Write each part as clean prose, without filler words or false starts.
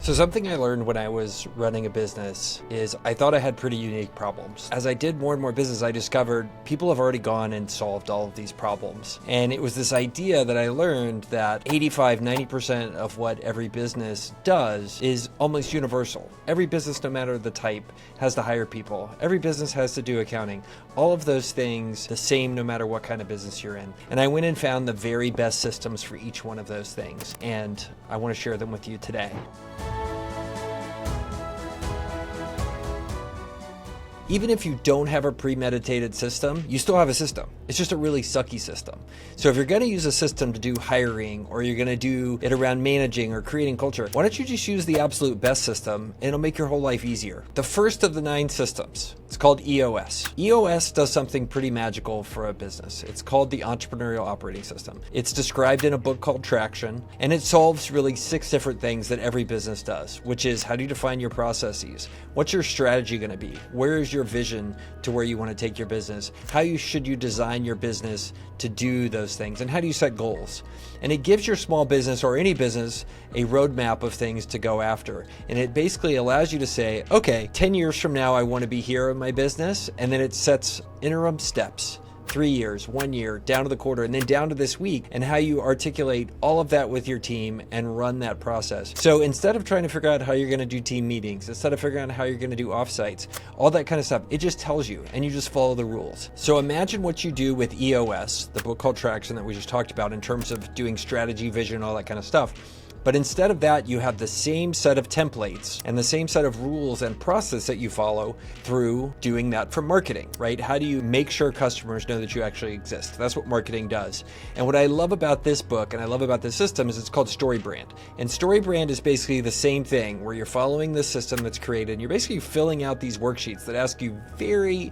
So something I learned when I was running a business is I thought I had pretty unique problems. As I did more and more business, I discovered people have already gone and solved all of these problems. And it was this idea that I learned that 85-90% of what every business does is almost universal. Every business, no matter the type, has to hire people. Every business has to do accounting. All of those things the same no matter what kind of business you're in. And I went and found the very best systems for each one of those things. And I want to share them with you today. Even if you don't have a premeditated system, you still have a system. It's just a really sucky system. So if you're gonna use a system to do hiring, or you're gonna do it around managing or creating culture, why don't you just use the absolute best system and it'll make your whole life easier. The first of the 9 systems, it's called EOS. EOS does something pretty magical for a business. It's called the Entrepreneurial Operating System. It's described in a book called Traction, and it solves really 6 different things that every business does, which is how do you define your processes? What's your strategy gonna be? Where is your vision to where you want to take your business? Should you design your business to do those things? And how do you set goals? And it gives your small business or any business a roadmap of things to go after. And it basically allows you to say, okay, 10 years from now, I want to be here in my business. And then it sets interim steps. 3 years, 1 year, down to the quarter, and then down to this week, and how you articulate all of that with your team and run that process. So instead of trying to figure out how you're going to do team meetings, instead of figuring out how you're going to do offsites, all that kind of stuff, it just tells you, and you just follow the rules. So imagine what you do with EOS, the book called Traction that we just talked about, in terms of doing strategy, vision, all that kind of stuff. But instead of that, you have the same set of templates and the same set of rules and process that you follow through doing that for marketing, right? How do you make sure customers know that you actually exist? That's what marketing does. And what I love about this book and I love about this system is it's called StoryBrand. And StoryBrand is basically the same thing where you're following the system that's created and you're basically filling out these worksheets that ask you very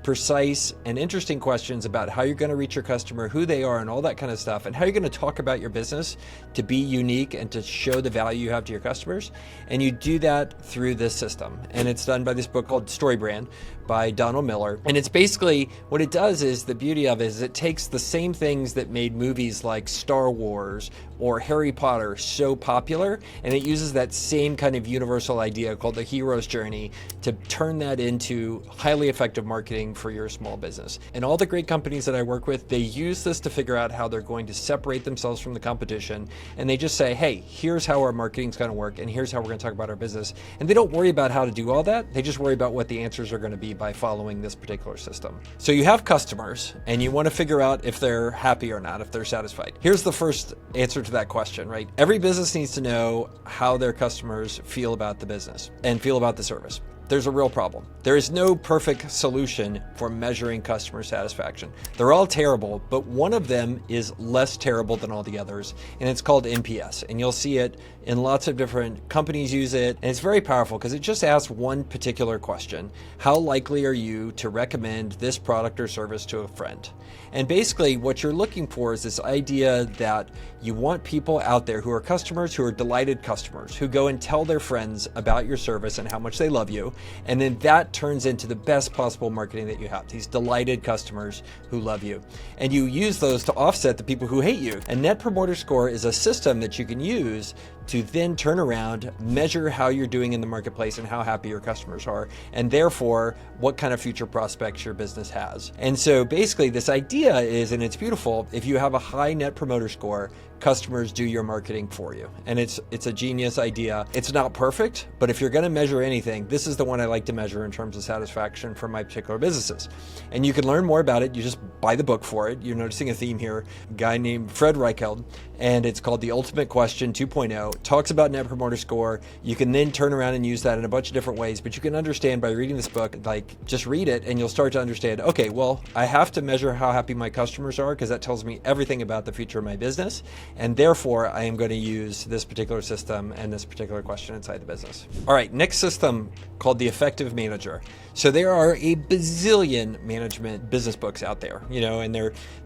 precise and interesting questions about how you're going to reach your customer, who they are, and all that kind of stuff, and how you're going to talk about your business to be unique and to show the value you have to your customers. And you do that through this system. And it's done by this book called StoryBrand by Donald Miller. And it's basically, what it does is, the beauty of it is it takes the same things that made movies like Star Wars or Harry Potter so popular, and it uses that same kind of universal idea called the hero's journey to turn that into highly effective marketing for your small business. And all the great companies that I work with, they use this to figure out how they're going to separate themselves from the competition. And they just say, hey, here's how our marketing's going to work, and here's how we're going to talk about our business. And they don't worry about how to do all that. They just worry about what the answers are going to be by following this particular system. So you have customers and you want to figure out if they're happy or not, if they're satisfied. Here's the first answer to that question, right? Every business needs to know how their customers feel about the business and feel about the service. There's a real problem. There is no perfect solution for measuring customer satisfaction. They're all terrible, but one of them is less terrible than all the others, and it's called NPS. And you'll see it in lots of different companies use it, and it's very powerful because it just asks one particular question. How likely are you to recommend this product or service to a friend? And basically what you're looking for is this idea that you want people out there who are customers, who are delighted customers, who go and tell their friends about your service and how much they love you. And then that turns into the best possible marketing that you have, these delighted customers who love you. And you use those to offset the people who hate you. And Net Promoter Score is a system that you can use to then turn around, measure how you're doing in the marketplace and how happy your customers are, and therefore what kind of future prospects your business has. And so basically this idea is, and it's beautiful, if you have a high Net Promoter Score, customers do your marketing for you. And it's a genius idea. It's not perfect, but if you're going to measure anything, this is the one I like to measure in terms of satisfaction for my particular businesses. And you can learn more about it. You just buy the book for it. You're noticing a theme here, a guy named Fred Reichheld, and it's called The Ultimate Question 2.0. It talks about Net Promoter Score. You can then turn around and use that in a bunch of different ways, but you can understand by reading this book, like just read it and you'll start to understand, okay, well, I have to measure how happy my customers are because that tells me everything about the future of my business. And therefore, I am going to use this particular system and this particular question inside the business. All right, next system called the Effective Manager. So there are a bazillion management business books out there, and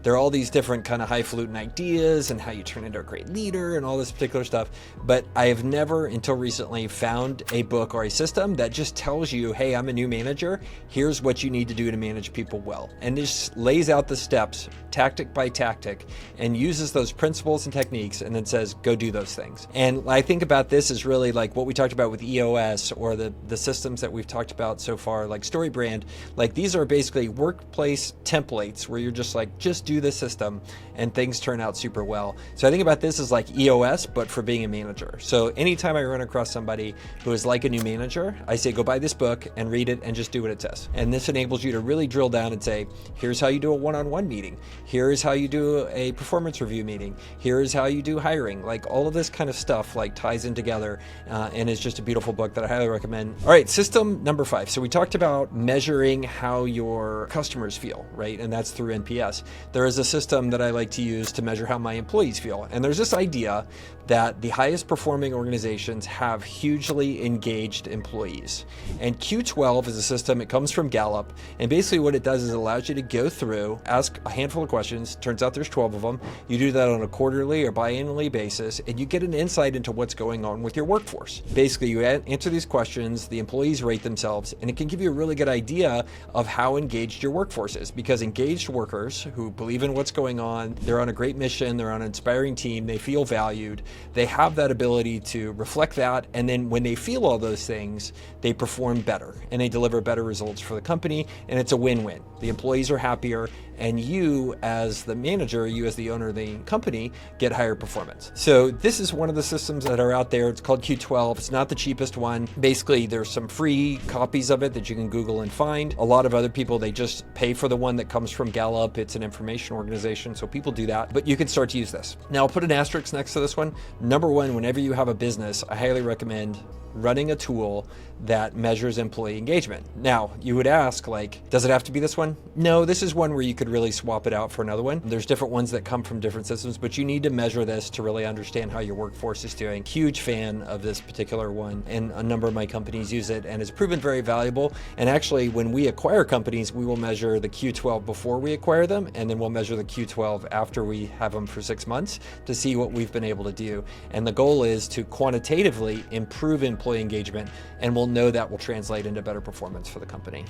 they're all these different kind of highfalutin ideas and how you turn into a great leader and all this particular stuff. but I have never until recently found a book or a system that just tells you, hey, I'm a new manager, here's what you need to do to manage people well. And just lays out the steps, tactic by tactic, and uses those principles and techniques and then says, go do those things. And I think about this as really like what we talked about with EOS or the systems that we've talked about so far, like StoryBrand. Like these are basically workplace templates where you're just like, just do the system and things turn out super well. So I think about this as like EOS, but for being a manager. So anytime I run across somebody who is like a new manager, I say, go buy this book and read it and just do what it says. And this enables you to really drill down and say, here's how you do a one-on-one meeting. Here's how you do a performance review meeting. Here's how you do hiring. Like all of this kind of stuff like ties in together and is just a beautiful book that I highly recommend. All right, system number 5. So we talked about measuring how your customers feel, right? And that's through NPS. There is a system that I like to use to measure how my employees feel. And there's this idea that the highest performing organizations have hugely engaged employees. And Q12 is a system, it comes from Gallup. And basically what it does is it allows you to go through, ask a handful of questions. Turns out there's 12 of them. You do that on a quarterly or biannually basis, and you get an insight into what's going on with your workforce. Basically, you answer these questions, the employees rate themselves, and it can give you a really good idea of how engaged your workforce is, because engaged workers who believe in what's going on, they're on a great mission, they're on an inspiring team, they feel valued, they have that ability to reflect that, and then when they feel all those things, they perform better and they deliver better results for the company, and it's a win-win. The employees are happier, and you as the manager, you as the owner of the company, get higher performance. So this is one of the systems that are out there. It's called Q12. It's not the cheapest one. Basically, there's some free copies of it that you can Google and find. A lot of other people, they just pay for the one that comes from Gallup. It's an information organization, so people do that, but you can start to use this. Now, I'll put an asterisk next to this one. Number one, whenever you have a business, I highly recommend running a tool that measures employee engagement. Now, you would ask, like, does it have to be this one? No, this is one where you could really swap it out for another one. There's different ones that come from different systems, but you need to measure this to really understand how your workforce is doing. Huge fan of this particular one, and a number of my companies use it, and it's proven very valuable. And actually, when we acquire companies, we will measure the Q12 before we acquire them, and then we'll measure the Q12 after we have them for 6 months to see what we've been able to do. And the goal is to quantitatively improve employee engagement, and we'll know that will translate into better performance for the company.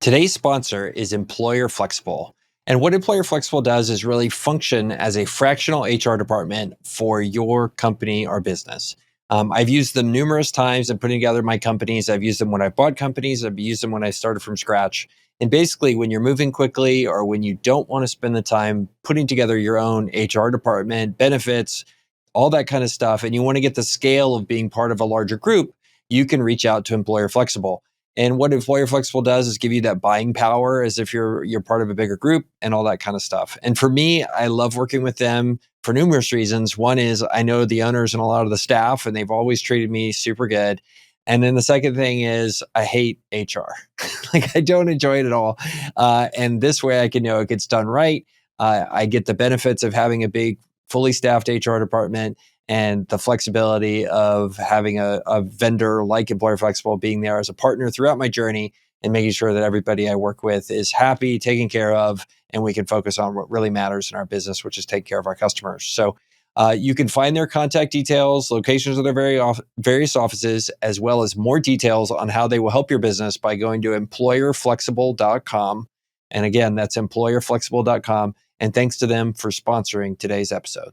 Today's sponsor is Employer Flexible. And what Employer Flexible does is really function as a fractional HR department for your company or business. I've used them numerous times in putting together my companies. I've used them when I've bought companies. I've used them when I started from scratch. And basically, when you're moving quickly or when you don't want to spend the time putting together your own HR department, benefits, all that kind of stuff, and you want to get the scale of being part of a larger group, you can reach out to Employer Flexible. And what Employer Flexible does is give you that buying power as if you're part of a bigger group and all that kind of stuff. And for me, I love working with them for numerous reasons. One is I know the owners and a lot of the staff, and they've always treated me super good. And then the second thing is I hate HR. Like I don't enjoy it at all. And this way I can know it gets done right. I get the benefits of having a big, fully staffed HR department and the flexibility of having a vendor like Employer Flexible being there as a partner throughout my journey and making sure that everybody I work with is happy, taken care of, and we can focus on what really matters in our business, which is take care of our customers. So you can find their contact details, locations of their various offices, as well as more details on how they will help your business by going to employerflexible.com. And again, that's employerflexible.com. And thanks to them for sponsoring today's episode.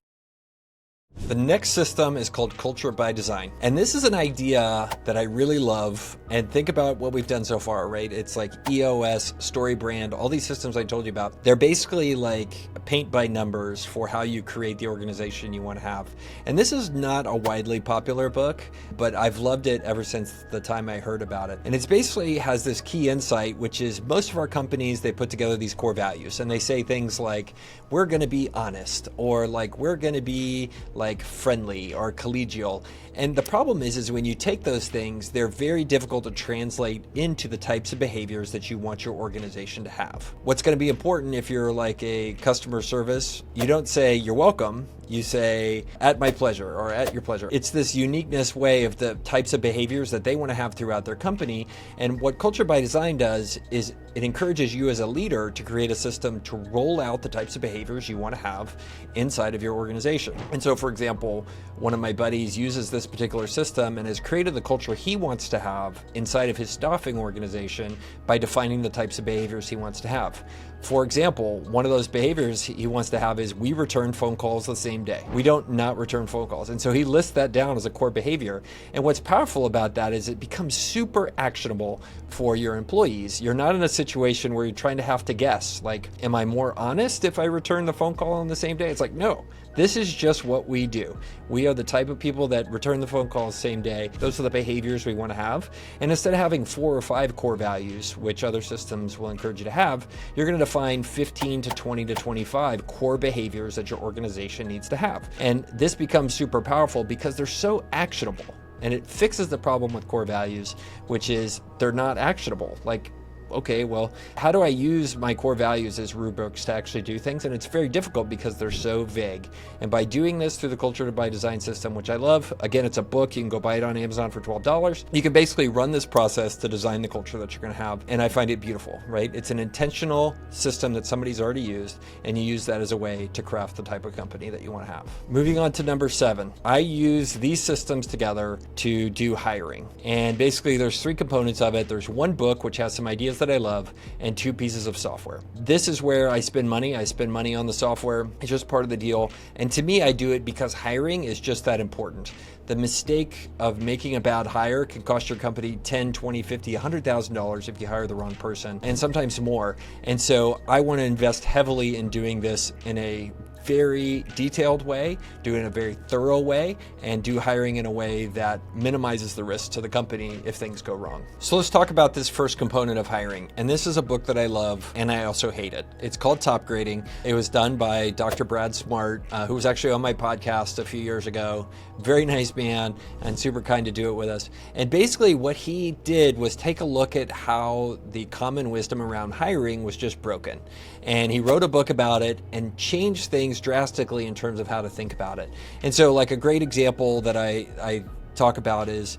The next system is called Culture by Design. And this is an idea that I really love. And think about what we've done so far, right? It's like EOS, StoryBrand, all these systems I told you about. They're basically like paint by numbers for how you create the organization you want to have. And this is not a widely popular book, but I've loved it ever since the time I heard about it. And it's basically has this key insight, which is most of our companies, they put together these core values and they say things like, we're going to be honest, or like, we're going to be like friendly or collegial. And the problem is when you take those things, they're very difficult to translate into the types of behaviors that you want your organization to have. What's going to be important if you're like a customer service, you don't say you're welcome, You say, at my pleasure or at your pleasure. It's this uniqueness way of the types of behaviors that they want to have throughout their company. And what Culture by Design does is it encourages you as a leader to create a system to roll out the types of behaviors you want to have inside of your organization. And so, for example, one of my buddies uses this particular system and has created the culture he wants to have inside of his staffing organization by defining the types of behaviors he wants to have. For example, one of those behaviors he wants to have is we return phone calls the same day. We don't not return phone calls. And so he lists that down as a core behavior. And what's powerful about that is it becomes super actionable for your employees. You're not in a situation where you're trying to have to guess, like, am I more honest if I return the phone call on the same day? It's like, no, this is just what we do. We are the type of people that return the phone call the same day. Those are the behaviors we want to have. And instead of having 4 or 5 core values, which other systems will encourage you to have, you're going to define 15 to 20 to 25 core behaviors that your organization needs to have. And this becomes super powerful because they're so actionable. And it fixes the problem with core values, which is they're not actionable. Like, okay, well, how do I use my core values as rubrics to actually do things? And it's very difficult because they're so vague. And by doing this through the Culture by Design system, which I love, again, it's a book, you can go buy it on Amazon for $12. You can basically run this process to design the culture that you're going to have. And I find it beautiful, right? It's an intentional system that somebody's already used, and you use that as a way to craft the type of company that you want to have. Moving on to number 7, I use these systems together to do hiring. And basically there's 3 components of it. There's one book, which has some ideas that I love, and 2 pieces of software. This is where I spend money. I spend money on the software. It's just part of the deal. And to me, I do it because hiring is just that important. The mistake of making a bad hire can cost your company $10, $20, $50, $100,000 if you hire the wrong person, and sometimes more. And so I want to invest heavily in doing this in a very detailed way, do it in a very thorough way, and do hiring in a way that minimizes the risk to the company if things go wrong. So let's talk about this first component of hiring. And this is a book that I love, and I also hate it. It's called Topgrading. It was done by Dr. Brad Smart, who was actually on my podcast a few years ago. Very nice man and super kind to do it with us. And basically what he did was take a look at how the common wisdom around hiring was just broken. And he wrote a book about it and changed things drastically in terms of how to think about it. And so, like, a great example that I talk about is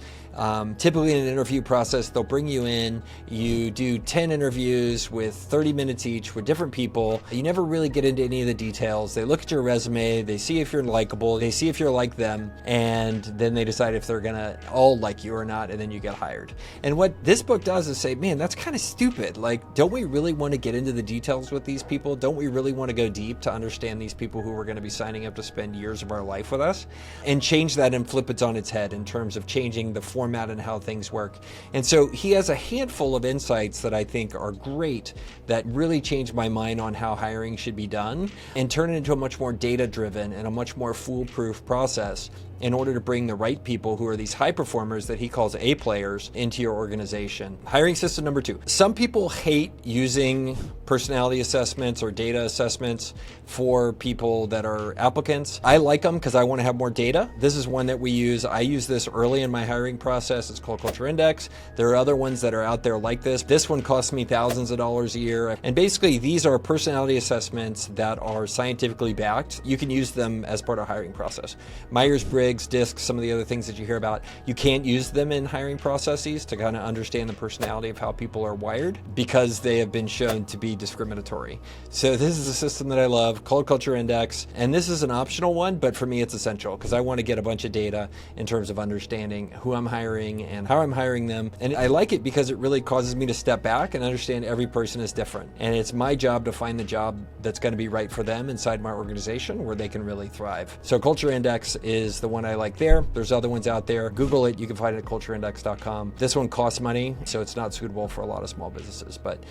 typically in an interview process, they'll bring you in, you do 10 interviews with 30 minutes each with different people. You never really get into any of the details. They look at your resume, they see if you're likable, they see if you're like them, and then they decide if they're gonna all like you or not, and then you get hired. And what this book does is say, man, that's kind of stupid. Like, don't we really want to get into the details with these people? Don't we really want to go deep to understand these people who are going to be signing up to spend years of our life with us? And change that and flip it on its head in terms of changing the format and how things work. And so he has a handful of insights that I think are great that really changed my mind on how hiring should be done and turn it into a much more data-driven and a much more foolproof process in order to bring the right people who are these high performers that he calls A players into your organization. Hiring system number 2. Some people hate using personality assessments or data assessments for people that are applicants. I like them because I want to have more data. This is one that we use. I use this early in my hiring process. It's called Culture Index. There are other ones that are out there like this. This one costs me thousands of dollars a year. And basically these are personality assessments that are scientifically backed. You can use them as part of hiring process. Myers-Briggs, DISC, some of the other things that you hear about, you can't use them in hiring processes to kind of understand the personality of how people are wired because they have been shown to be discriminatory. So this is a system that I love called Culture Index, and this is an optional one, but for me it's essential because I want to get a bunch of data in terms of understanding who I'm hiring and how I'm hiring them. And I like it because it really causes me to step back and understand every person is different. And it's my job to find the job that's going to be right for them inside my organization where they can really thrive. So Culture Index is the one I like there. There's other ones out there. Google it. You can find it at cultureindex.com. This one costs money, so it's not suitable for a lot of small businesses, but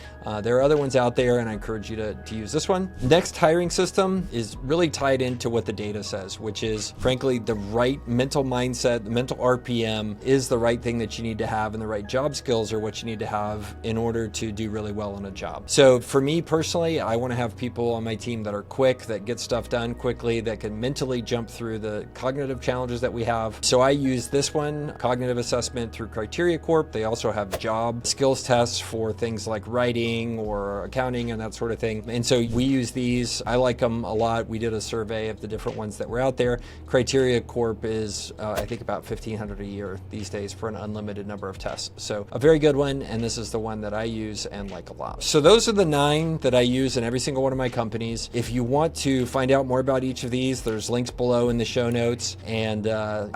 there are other ones out there, and I encourage you to use this one. Next hiring system is really tied into what the data says, which is, frankly, the right mental mindset, the mental RPM is the right thing that you need to have, and the right job skills are what you need to have in order to do really well on a job. So for me personally, I want to have people on my team that are quick, that get stuff done quickly, that can mentally jump through the cognitive challenges that we have. So I use this one, cognitive assessment through Criteria Corp. They also have job skills tests for things like writing or accounting and that sort of thing. And so we use these. I like them a lot. We did a survey of the different ones that were out there. Criteria Corp is, I think, about $1,500 a year these days for an unlimited number of tests. So a very good one, and this is the one that I use and like a lot. So those are the 9 that I use in every single one of my companies. If you want to find out more about each of these, there's links below in the show notes. And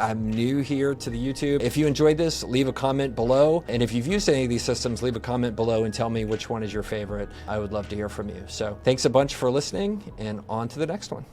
I'm new here to the YouTube. If you enjoyed this, leave a comment below. And if you've used any of these systems, leave a comment below and tell me which one is your favorite. I would love to hear from you. So thanks a bunch for listening, and on to the next one.